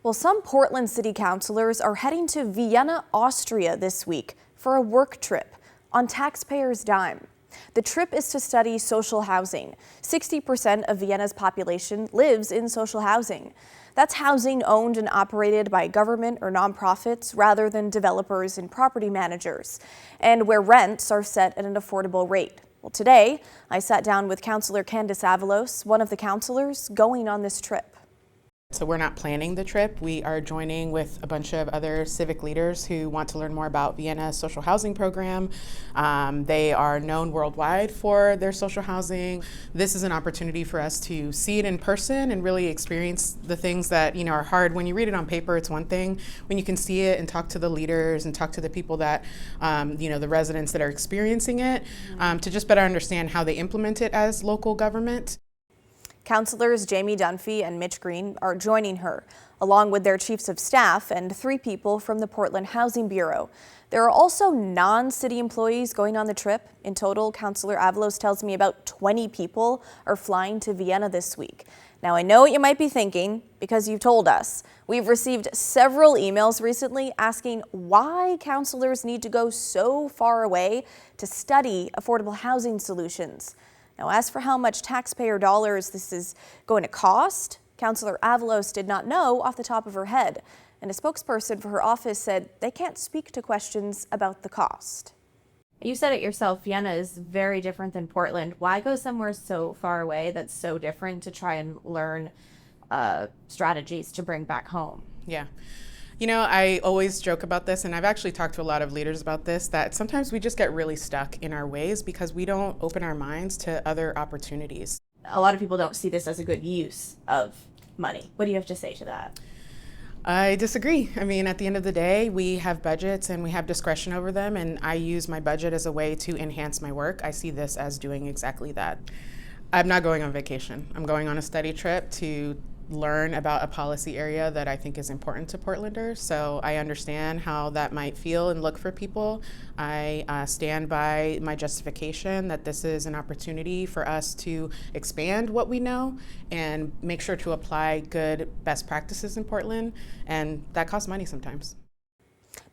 Well, some Portland City Councilors are heading to Vienna, Austria this week for a work trip on taxpayers' dime. The trip is to study social housing. 60% of Vienna's population lives in social housing. That's housing owned and operated by government or nonprofits rather than developers and property managers, and where rents are set at an affordable rate. Well, today, I sat down with Councilor Candace Avalos, one of the councilors going on this trip. So we're not planning the trip. We are joining with a bunch of other civic leaders who want to learn more about Vienna's social housing program. They are known worldwide for their social housing. This is an opportunity for us to see it in person and really experience the things that are hard. When you read it on paper, it's one thing. When you can see it and talk to the leaders and talk to the people that, the residents that are experiencing it, to just better understand how they implement it as local government. Councilors Dunphy and Mitch Green are joining her, along with their chiefs of staff and 3 people from the Portland Housing Bureau. There are also non-city employees going on the trip. In total, Councilor Avalos tells me about 20 people are flying to Vienna this week. Now, I know what you might be thinking, because you've told us. We've received several emails recently asking why councilors need to go so far away to study affordable housing solutions. Now, as for how much taxpayer dollars this is going to cost, Councilor Avalos did not know off the top of her head, and a spokesperson for her office said they can't speak to questions about the cost. You said it yourself, Vienna is very different than Portland. Why go somewhere so far away that's so different to try and learn strategies to bring back home? Yeah. I always joke about this, and I've actually talked to a lot of leaders about this, that sometimes we just get really stuck in our ways because we don't open our minds to other opportunities. A lot of people don't see this as a good use of money. What do you have to say to that? I disagree. At the end of the day, we have budgets and we have discretion over them, and I use my budget as a way to enhance my work. I see this as doing exactly that. I'm not going on vacation. I'm going on a study trip to learn about a policy area that I think is important to Portlanders. So I understand how that might feel and look for people. I stand by my justification that this is an opportunity for us to expand what we know and make sure to apply good best practices in Portland, and that costs money sometimes.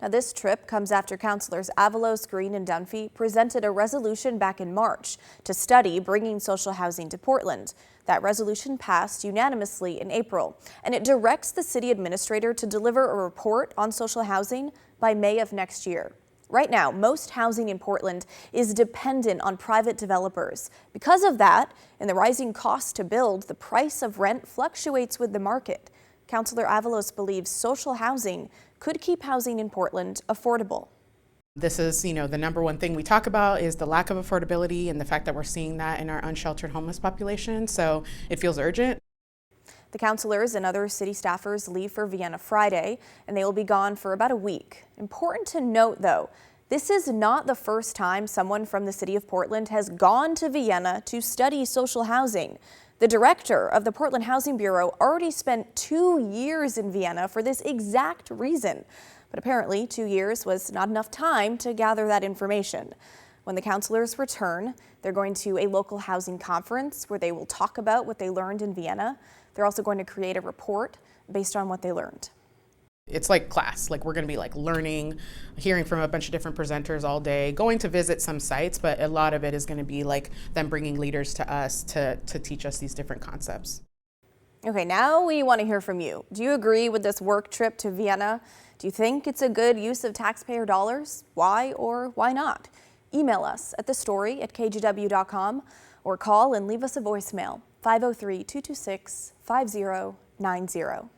Now, this trip comes after Councilors Avalos, Green, and Dunphy presented a resolution back in March to study bringing social housing to Portland. That resolution passed unanimously in April, and it directs the city administrator to deliver a report on social housing by May of next year. Right now, most housing in Portland is dependent on private developers. Because of that, and the rising cost to build, the price of rent fluctuates with the market. Councilor Avalos believes social housing could keep housing in Portland affordable. This is, the number one thing we talk about is the lack of affordability and the fact that we're seeing that in our unsheltered homeless population. So it feels urgent. The councilors and other city staffers leave for Vienna Friday, and they will be gone for about a week. Important to note, though, this is not the first time someone from the city of Portland has gone to Vienna to study social housing. The director of the Portland Housing Bureau already spent 2 years in Vienna for this exact reason. But apparently 2 years was not enough time to gather that information. When the councilors return, they're going to a local housing conference where they will talk about what they learned in Vienna. They're also going to create a report based on what they learned. It's like class, we're going to be learning, hearing from a bunch of different presenters all day, going to visit some sites, but a lot of it is going to be them bringing leaders to us to teach us these different concepts. Okay, now we want to hear from you. Do you agree with this work trip to Vienna? Do you think it's a good use of taxpayer dollars? Why or why not? Email us at thestory@kgw.com or call and leave us a voicemail, 503-226-5090.